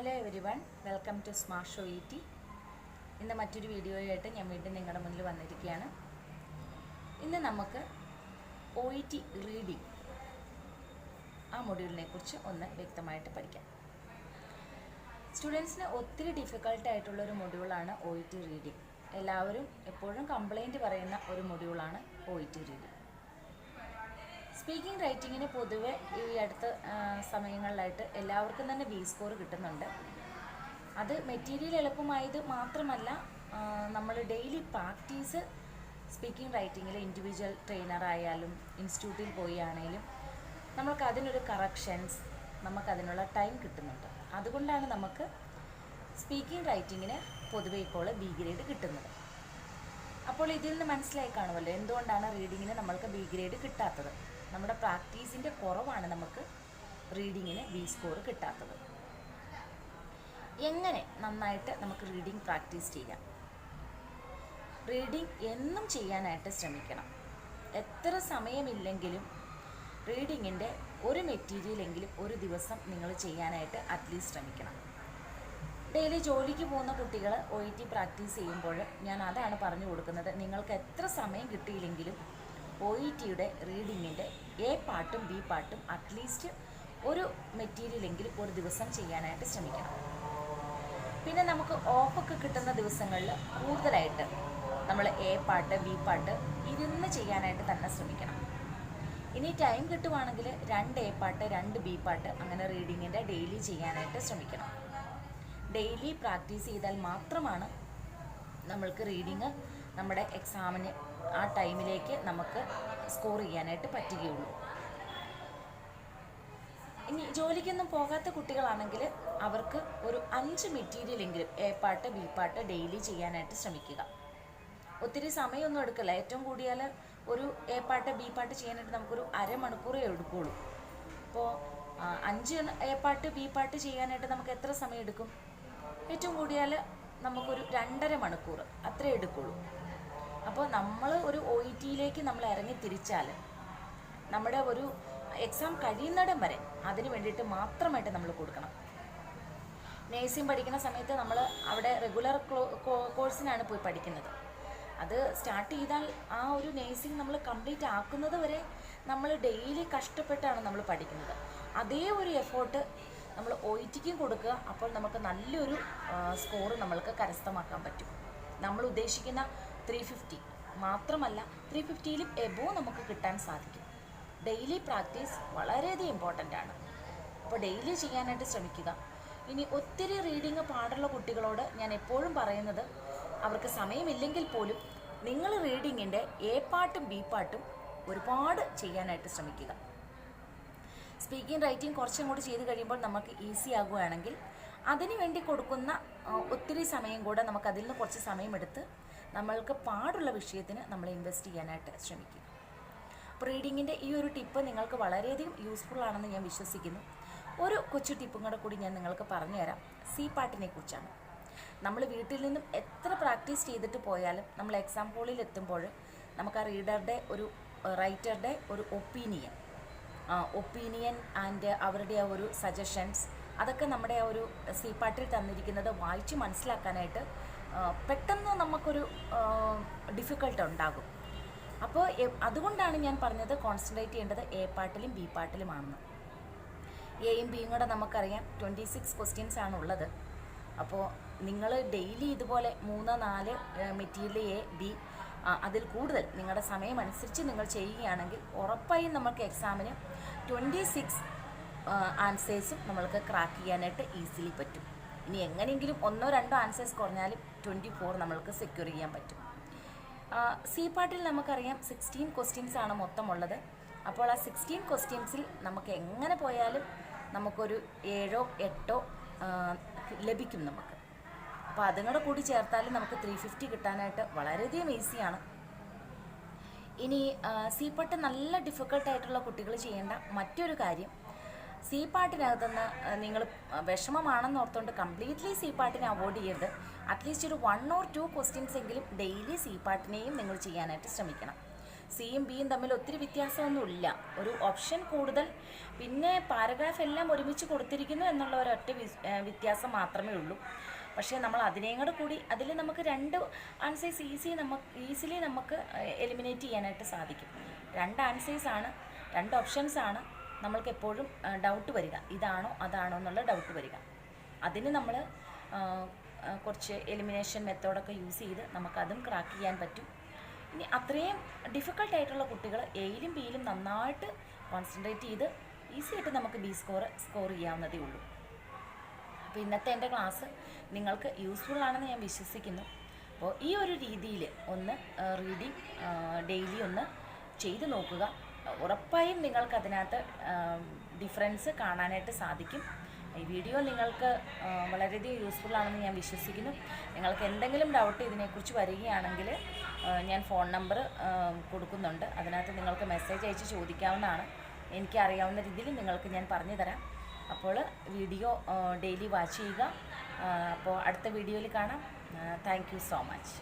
Hello everyone, welcome to smart show ഇ. ഇന്ന് മറ്റൊരു വീഡിയോയായിട്ട് ഞാൻ വീണ്ടും നിങ്ങളുടെ മുന്നിൽ വന്നിരിക്കുകയാണ്. ഇന്ന് നമുക്ക് OET റീഡിംഗ് ആ മൊഡ്യൂളിനെ കുറിച്ച് ഒന്ന് വ്യക്തമായിട്ട് പഠിക്കാം. സ്റ്റുഡൻസിന് ഒത്തിരി ഡിഫിക്കൽട്ടായിട്ടുള്ളൊരു മൊഡ്യൂളാണ് OET റീഡിംഗ്. എല്ലാവരും എപ്പോഴും കംപ്ലൈൻറ്റ് പറയുന്ന ഒരു മൊഡ്യൂളാണ് OET റീഡിംഗ്. സ്പീക്കിംഗ് റൈറ്റിങ്ങിന് പൊതുവെ ഈ അടുത്ത സമയങ്ങളിലായിട്ട് എല്ലാവർക്കും തന്നെ B സ്കോർ കിട്ടുന്നുണ്ട്. അത് മെറ്റീരിയൽ എളുപ്പമായത് മാത്രമല്ല, നമ്മൾ ഡെയിലി പ്രാക്ടീസ് സ്പീക്കിംഗ് റൈറ്റിങ്ങിൽ ഇൻഡിവിജ്വൽ ട്രെയിനറായാലും ഇൻസ്റ്റിറ്റ്യൂട്ടിൽ പോയി ആണെങ്കിലും നമുക്ക് അതിനൊരു കറക്ഷൻസ്, നമുക്കതിനുള്ള ടൈം കിട്ടുന്നുണ്ട്. അതുകൊണ്ടാണ് നമുക്ക് സ്പീക്കിംഗ് റൈറ്റിങ്ങിന് പൊതുവെ ഇപ്പോൾ B ഗ്രേഡ് കിട്ടുന്നത്. അപ്പോൾ ഇതിൽ നിന്ന് മനസ്സിലായി കാണുമല്ലോ എന്തുകൊണ്ടാണ് റീഡിങ്ങിന് നമ്മൾക്ക് B ഗ്രേഡ് കിട്ടാത്തത്. നമ്മുടെ പ്രാക്ടീസിൻ്റെ കുറവാണ് നമുക്ക് റീഡിങ്ങിന് B സ്കോർ കിട്ടാത്തത്. എങ്ങനെ നന്നായിട്ട് നമുക്ക് റീഡിങ് പ്രാക്ടീസ് ചെയ്യാം? റീഡിങ് എന്നും ചെയ്യാനായിട്ട് ശ്രമിക്കണം. എത്ര സമയമില്ലെങ്കിലും റീഡിങ്ങിൻ്റെ ഒരു മെറ്റീരിയലെങ്കിലും ഒരു ദിവസം നിങ്ങൾ ചെയ്യാനായിട്ട് അറ്റ്ലീസ്റ്റ് ശ്രമിക്കണം. ഡെയിലി ജോലിക്ക് പോകുന്ന കുട്ടികൾ OET പ്രാക്ടീസ് ചെയ്യുമ്പോൾ ഞാൻ അതാണ് പറഞ്ഞു കൊടുക്കുന്നത്. നിങ്ങൾക്ക് എത്ര സമയം കിട്ടിയില്ലെങ്കിലും OETയുടെ റീഡിങ്ങിൻ്റെ A പാർട്ടും B പാർട്ടും അറ്റ്ലീസ്റ്റ് ഒരു മെറ്റീരിയലെങ്കിലും ഒരു ദിവസം ചെയ്യാനായിട്ട് ശ്രമിക്കണം. പിന്നെ നമുക്ക് ഓഫൊക്കെ കിട്ടുന്ന ദിവസങ്ങളിൽ കൂടുതലായിട്ട് നമ്മൾ A പാർട്ട് B പാർട്ട് ഇരുന്ന് ചെയ്യാനായിട്ട് തന്നെ ശ്രമിക്കണം. ഇനി ടൈം കിട്ടുവാണെങ്കിൽ 2 A പാർട്ട് 2 B പാർട്ട് അങ്ങനെ റീഡിങ്ങിൻ്റെ ഡെയിലി ചെയ്യാനായിട്ട് ശ്രമിക്കണം. ഡെയിലി പ്രാക്ടീസ് ചെയ്താൽ മാത്രമാണ് നമ്മൾക്ക് റീഡിങ് നമ്മുടെ എക്സാമിന് ആ ടൈമിലേക്ക് നമുക്ക് സ്കോർ ചെയ്യാനായിട്ട് പറ്റുകയുള്ളൂ. ഇനി ജോലിക്കൊന്നും പോകാത്ത കുട്ടികളാണെങ്കിൽ അവർക്ക് ഒരു 5 മെറ്റീരിയലെങ്കിലും A part B part daily ചെയ്യാനായിട്ട് ശ്രമിക്കുക. ഒത്തിരി സമയമൊന്നും എടുക്കില്ല. ഏറ്റവും കൂടിയാൽ ഒരു A പാർട്ട് B പാർട്ട് ചെയ്യാനായിട്ട് നമുക്കൊരു അരമണിക്കൂറേ എടുക്കുകയുള്ളൂ. അപ്പോൾ 5 A പാർട്ട് B പാർട്ട് ചെയ്യാനായിട്ട് നമുക്ക് എത്ര സമയം എടുക്കും? ഏറ്റവും കൂടിയാൽ നമുക്കൊരു 2.5 മണിക്കൂർ അത്രേ എടുക്കുള്ളൂ. അപ്പോൾ നമ്മൾ ഒരു OETയിലേക്ക് നമ്മൾ ഇറങ്ങി തിരിച്ചാൽ നമ്മുടെ ഒരു എക്സാം കഴിയുന്നിടം വരെ അതിന് വേണ്ടിയിട്ട് മാത്രമായിട്ട് നമ്മൾ കൊടുക്കണം. നേഴ്സിംഗ് പഠിക്കുന്ന സമയത്ത് നമ്മൾ അവിടെ റെഗുലർ കോഴ്സിനാണ് പോയി പഠിക്കുന്നത്. അത് സ്റ്റാർട്ട് ചെയ്താൽ ആ ഒരു നേഴ്സിംഗ് നമ്മൾ കംപ്ലീറ്റ് ആക്കുന്നത് വരെ നമ്മൾ ഡെയിലി കഷ്ടപ്പെട്ടാണ് നമ്മൾ പഠിക്കുന്നത്. അതേ ഒരു എഫേർട്ട് നമ്മൾ OETക്കും കൊടുക്കുക. അപ്പോൾ നമുക്ക് നല്ലൊരു സ്കോർ നമ്മൾക്ക് കരസ്ഥമാക്കാൻ പറ്റും. നമ്മൾ ഉദ്ദേശിക്കുന്ന 350 മാത്രമല്ല, 350ലും എബോവ് നമുക്ക് കിട്ടാൻ സാധിക്കും. ഡെയിലി പ്രാക്ടീസ് വളരെയധികം ഇമ്പോർട്ടൻ്റ് ആണ്. അപ്പോൾ ഡെയിലി ചെയ്യാനായിട്ട് ശ്രമിക്കുക. ഇനി ഒത്തിരി റീഡിങ് പാടുള്ള കുട്ടികളോട് ഞാൻ എപ്പോഴും പറയുന്നത്, അവർക്ക് സമയമില്ലെങ്കിൽ പോലും നിങ്ങൾ റീഡിങ്ങിൻ്റെ A പാർട്ടും B പാർട്ടും ഒരുപാട് ചെയ്യാനായിട്ട് ശ്രമിക്കുക. സ്പീക്കിംഗ് റൈറ്റിംഗ് കുറച്ചും കൂടി ചെയ്ത് കഴിയുമ്പോൾ നമുക്ക് ഈസി ആകുകയാണെങ്കിൽ അതിന് വേണ്ടി കൊടുക്കുന്ന ഒത്തിരി സമയം കൂടെ നമുക്ക് അതിൽ നിന്ന് കുറച്ച് സമയമെടുത്ത് നമ്മൾക്ക് പാടുള്ള വിഷയത്തിന് നമ്മൾ ഇൻവെസ്റ്റ് ചെയ്യാനായിട്ട് ശ്രമിക്കുക. അപ്പോൾ റീഡിങ്ങിൻ്റെ ഈ ഒരു ടിപ്പ് നിങ്ങൾക്ക് വളരെയധികം യൂസ്ഫുൾ ആണെന്ന് ഞാൻ വിശ്വസിക്കുന്നു. ഒരു കൊച്ചു ടിപ്പും കൂടി ഞാൻ നിങ്ങൾക്ക് പറഞ്ഞു തരാം. C പാർട്ടിനെ കുറിച്ചാണ്. നമ്മൾ വീട്ടിൽ നിന്നും എത്ര പ്രാക്ടീസ് ചെയ്തിട്ട് പോയാലും നമ്മൾ എക്സാം ഹോളിൽ എത്തുമ്പോൾ നമുക്ക് ആ റീഡറുടെ ഒരു റൈറ്ററുടെ ഒരു ഒപ്പീനിയൻ ആൻഡ് അവരുടെ ആ ഒരു സജഷൻസ്, അതൊക്കെ നമ്മുടെ ആ ഒരു C പാർട്ടിൽ തന്നിരിക്കുന്നത് വായിച്ച് മനസ്സിലാക്കാനായിട്ട് പെട്ടെന്ന് നമുക്കൊരു ഡിഫിക്കൽട്ട് ഉണ്ടാകും. അപ്പോൾ അതുകൊണ്ടാണ് ഞാൻ പറഞ്ഞത് കോൺസെൻട്രേറ്റ് ചെയ്യേണ്ടത് A പാർട്ടിലും B പാർട്ടിലുമാണെന്ന്. Aയും Bയും കൂടെ നമുക്കറിയാം 26 ക്വസ്റ്റ്യൻസ് ആണ് ഉള്ളത്. അപ്പോൾ നിങ്ങൾ ഡെയിലി ഇതുപോലെ 3-4 മെറ്റീരിയൽ A B അതിൽ കൂടുതൽ നിങ്ങളുടെ സമയമനുസരിച്ച് നിങ്ങൾ ചെയ്യുകയാണെങ്കിൽ ഉറപ്പായും നമുക്ക് എക്സാമിന് 26 ആൻസേഴ്സും നമ്മൾക്ക് ക്രാക്ക് ചെയ്യാനായിട്ട് ഈസിലി പറ്റും. ഇനി എങ്ങനെയെങ്കിലും 1-2 ആൻസേഴ്സ് കുറഞ്ഞാലും 24 നമ്മൾക്ക് സെക്യൂർ ചെയ്യാൻ പറ്റും. C പാർട്ടിൽ നമുക്കറിയാം 16 ക്വസ്റ്റ്യൻസ് ആണ് മൊത്തമുള്ളത്. അപ്പോൾ ആ 16 ക്വസ്റ്റ്യൻസിൽ നമുക്ക് എങ്ങനെ പോയാലും നമുക്കൊരു 7-8 ലഭിക്കും നമുക്ക്. അപ്പോൾ അതും കൂടി ചേർത്താലും നമുക്ക് 350 കിട്ടാനായിട്ട് വളരെയധികം ഈസിയാണ്. ഇനി C പാർട്ട് നല്ല ഡിഫിക്കൽട്ടായിട്ടുള്ള കുട്ടികൾ ചെയ്യേണ്ട മറ്റൊരു കാര്യം, C പാർട്ടിനകത്തുനിന്ന് നിങ്ങൾ വിഷമമാണെന്ന് ഓർത്തുകൊണ്ട് കംപ്ലീറ്റ്ലി C പാർട്ടിനെ അവോയ്ഡ് ചെയ്യരുത്. അറ്റ്ലീസ്റ്റ് ഒരു 1 or 2 ക്വസ്റ്റ്യൻസ് എങ്കിലും ഡെയിലി C പാർട്ടിനെയും നിങ്ങൾ ചെയ്യാനായിട്ട് ശ്രമിക്കണം. സിയും ബിയും തമ്മിൽ ഒത്തിരി വ്യത്യാസമൊന്നുമില്ല. ഒരു ഓപ്ഷൻ കൂടുതൽ, പിന്നെ പാരഗ്രാഫ് എല്ലാം ഒരുമിച്ച് കൊടുത്തിരിക്കുന്നു എന്നുള്ള ഒരൊറ്റ വ്യത്യാസം മാത്രമേ ഉള്ളൂ. പക്ഷേ നമ്മൾ അതിനെയും കൂടി അതിൽ നമുക്ക് 2 ആൻസേഴ്സ് ഈസിലി നമുക്ക് എലിമിനേറ്റ് ചെയ്യാനായിട്ട് സാധിക്കും. 2 ആൻസേഴ്സാണ്, 2 ഓപ്ഷൻസാണ് നമ്മൾക്ക് എപ്പോഴും ഡൗട്ട് വരിക, ഇതാണോ അതാണോ എന്നുള്ള ഡൗട്ട് വരിക. അതിന് നമ്മൾ കുറച്ച് എലിമിനേഷൻ മെത്തേഡൊക്കെ യൂസ് ചെയ്ത് നമുക്കതും ക്രാക്ക് ചെയ്യാൻ പറ്റും. ഇനി അത്രയും ഡിഫിക്കൽട്ടായിട്ടുള്ള കുട്ടികൾ എയിലും ബിയിലും നന്നായിട്ട് കോൺസെൻട്രേറ്റ് ചെയ്ത് ഈസി ആയിട്ട് നമുക്ക് ബി സ്കോർ ചെയ്യാവുന്നതേ ഉള്ളൂ. അപ്പോൾ ഇന്നത്തെ എൻ്റെ ക്ലാസ് നിങ്ങൾക്ക് യൂസ്ഫുൾ ആണെന്ന് ഞാൻ വിശ്വസിക്കുന്നു. അപ്പോൾ ഈ ഒരു രീതിയിൽ ഒന്ന് റീഡിങ് ഡെയിലി ഒന്ന് ചെയ്ത് നോക്കുക. ഉറപ്പായും നിങ്ങൾക്കതിനകത്ത് ഡിഫറൻസ് കാണാനായിട്ട് സാധിക്കും. ഈ വീഡിയോ നിങ്ങൾക്ക് വളരെയധികം യൂസ്ഫുൾ ആണെന്ന് ഞാൻ വിശ്വസിക്കുന്നു. നിങ്ങൾക്ക് എന്തെങ്കിലും ഡൗട്ട് ഇതിനെക്കുറിച്ച് വരികയാണെങ്കിൽ ഞാൻ ഫോൺ നമ്പർ കൊടുക്കുന്നുണ്ട്. അതിനകത്ത് നിങ്ങൾക്ക് മെസ്സേജ് അയച്ച് ചോദിക്കാവുന്നതാണ്. എനിക്കറിയാവുന്ന രീതിയിൽ നിങ്ങൾക്ക് ഞാൻ പറഞ്ഞു തരാം. അപ്പോൾ വീഡിയോ ഡെയിലി വാച്ച് ചെയ്യുക. അപ്പോൾ അടുത്ത വീഡിയോയിൽ കാണാം. Thank you so much.